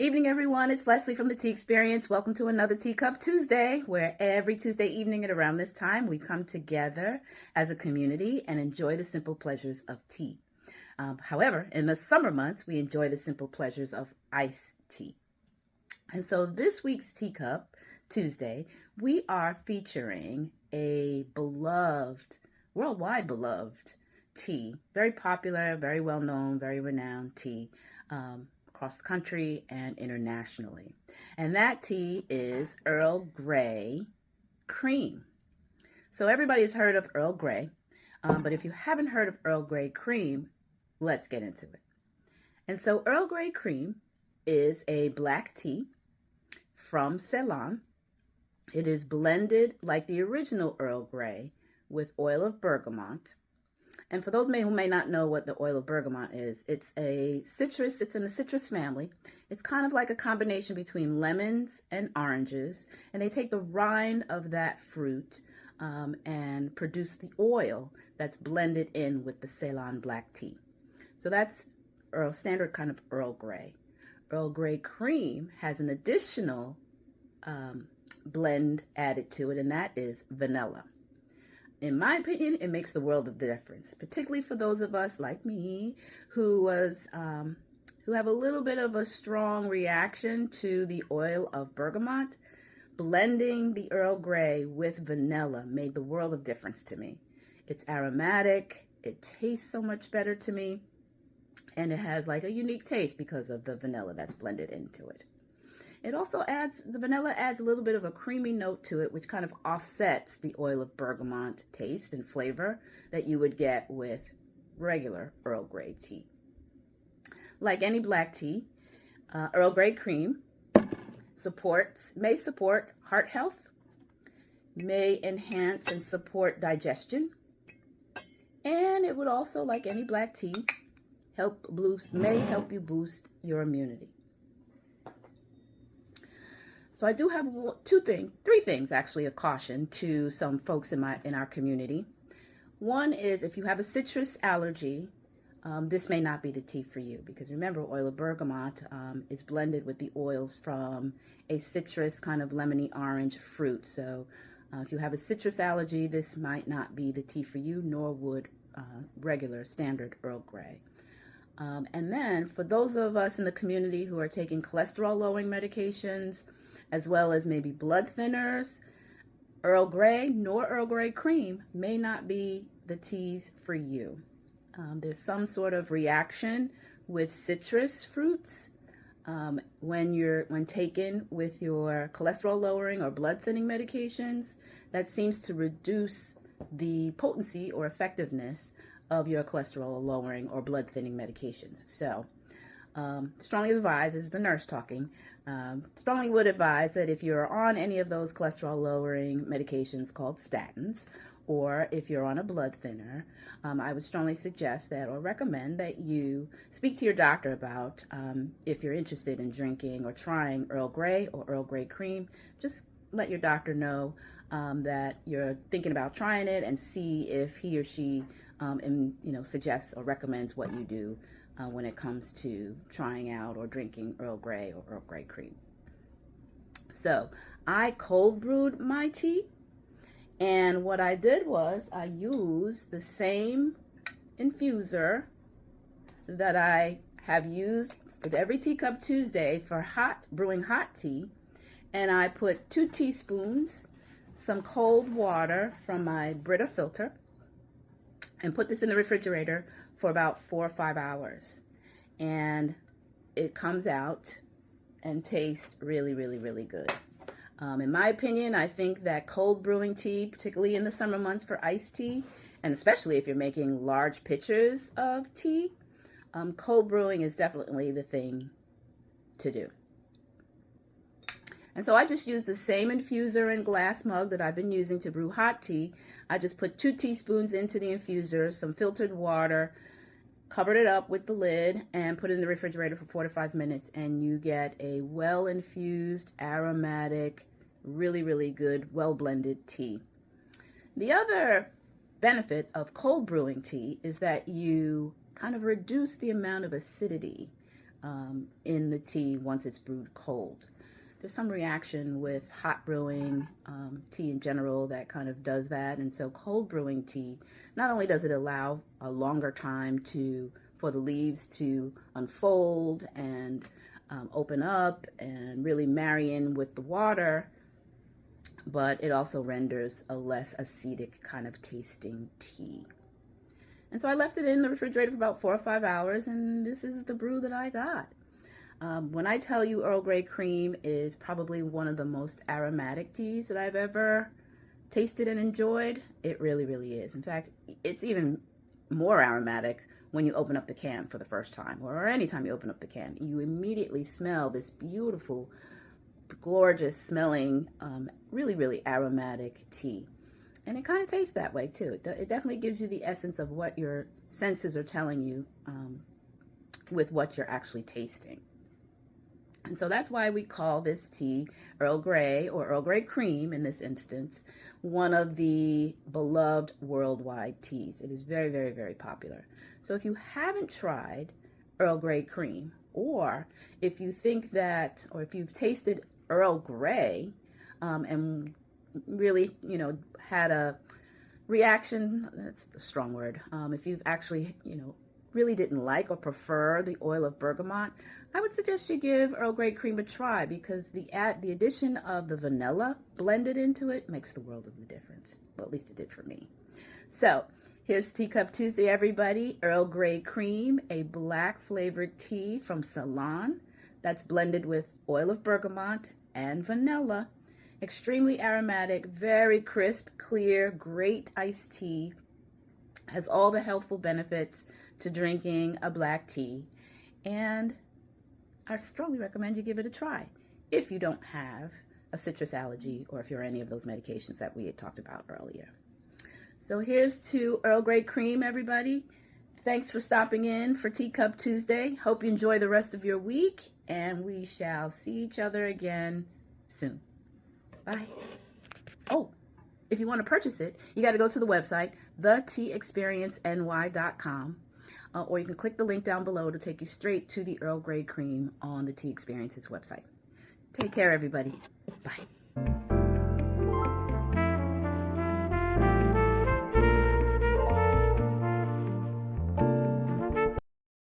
evening, everyone. It's Leslie from the Tea Experience. Welcome to another Teacup Tuesday, where every Tuesday evening at around this time, we come together as a community and enjoy the simple pleasures of tea. However, in the summer months, we enjoy the simple pleasures of iced tea. And so this week's Teacup Tuesday, we are featuring a beloved, worldwide beloved tea, very popular, very well-known, very renowned tea, across the country and internationally. And that tea is Earl Grey Crème. So everybody's heard of Earl Grey, but if you haven't heard of Earl Grey Crème, let's get into it. And so Earl Grey Crème is a black tea from Ceylon. It is blended like the original Earl Grey with oil of bergamot. And for those who may not know what the oil of bergamot is, it's a citrus, it's in the citrus family. It's kind of like a combination between lemons and oranges. And they take the rind of that fruit and produce the oil that's blended in with the Ceylon black tea. So that's standard kind of Earl Grey. Earl Grey Crème has an additional blend added to it, and that is vanilla. In my opinion, it makes the world of difference, particularly for those of us like me who have a little bit of a strong reaction to the oil of bergamot. Blending the Earl Grey with vanilla made the world of difference to me. It's aromatic, it tastes so much better to me, and it has like a unique taste because of the vanilla that's blended into it. It also the vanilla adds a little bit of a creamy note to it, which kind of offsets the oil of bergamot taste and flavor that you would get with regular Earl Grey tea. Like any black tea, Earl Grey Crème may support heart health, may enhance and support digestion, and it would also, like any black tea, may help you boost your immunity. So I do have three things actually of caution to some folks in our community. One is if you have a citrus allergy, this may not be the tea for you, because remember, oil of bergamot is blended with the oils from a citrus kind of lemony orange fruit. So if you have a citrus allergy, this might not be the tea for you, nor would regular standard Earl Grey. And then for those of us in the community who are taking cholesterol lowering medications, as well as maybe blood thinners, Earl Grey nor Earl Grey Crème may not be the teas for you. There's some sort of reaction with citrus fruits when taken with your cholesterol lowering or blood thinning medications that seems to reduce the potency or effectiveness of your cholesterol lowering or blood thinning medications. So strongly advise, this is the nurse talking, strongly would advise that if you're on any of those cholesterol lowering medications called statins, or if you're on a blood thinner, I would strongly suggest that or recommend that you speak to your doctor about if you're interested in drinking or trying Earl Grey or Earl Grey Crème. Just let your doctor know that you're thinking about trying it and see if he or she suggests or recommends what you do when it comes to trying out or drinking Earl Grey or Earl Grey Crème. So I cold brewed my tea, and what I did was I used the same infuser that I have used with every Teacup Tuesday for brewing hot tea, and I put 2 teaspoons, some cold water from my Brita filter, and put this in the refrigerator for about 4 or 5 hours. And it comes out and tastes really, really, really good. In my opinion, I think that cold brewing tea, particularly in the summer months for iced tea, and especially if you're making large pitchers of tea, cold brewing is definitely the thing to do. And so I just used the same infuser and glass mug that I've been using to brew hot tea. I just put 2 teaspoons into the infuser, some filtered water, covered it up with the lid, and put it in the refrigerator for 4 to 5 minutes, and you get a well-infused, aromatic, really, really good, well-blended tea. The other benefit of cold brewing tea is that you kind of reduce the amount of acidity in the tea once it's brewed cold. There's some reaction with hot brewing tea in general that kind of does that. And so cold brewing tea, not only does it allow a longer time for the leaves to unfold and open up and really marry in with the water, but it also renders a less acidic kind of tasting tea. And so I left it in the refrigerator for about 4 or 5 hours, and this is the brew that I got. When I tell you Earl Grey Crème is probably one of the most aromatic teas that I've ever tasted and enjoyed, it really, really is. In fact, it's even more aromatic when you open up the can for the first time, or anytime you open up the can. You immediately smell this beautiful, gorgeous smelling, really, really aromatic tea. And it kind of tastes that way too. It definitely gives you the essence of what your senses are telling you with what you're actually tasting. And so that's why we call this tea Earl Grey, or Earl Grey Crème in this instance, one of the beloved worldwide teas. It is very, very, very popular. So if you haven't tried Earl Grey Crème, or if you think that, or if you've tasted Earl Grey and really, had a reaction, that's a strong word, if you've actually, really didn't like or prefer the oil of bergamot, I would suggest you give Earl Grey Crème a try, because the addition of the vanilla blended into it makes the world of the difference. Well, at least it did for me. So here's Teacup Tuesday, everybody. Earl Grey Crème, a black flavored tea from Ceylon that's blended with oil of bergamot and vanilla. Extremely aromatic, very crisp, clear, great iced tea. Has all the healthful benefits to drinking a black tea. And I strongly recommend you give it a try if you don't have a citrus allergy, or if you're any of those medications that we had talked about earlier. So here's to Earl Grey Crème, everybody. Thanks for stopping in for Teacup Tuesday. Hope you enjoy the rest of your week, and we shall see each other again soon. Bye. Oh, if you want to purchase it, you got to go to the website, theteaexperienceny.com, or you can click the link down below to take you straight to the Earl Grey Crème on the Tea Experience's website. Take care, everybody. Bye.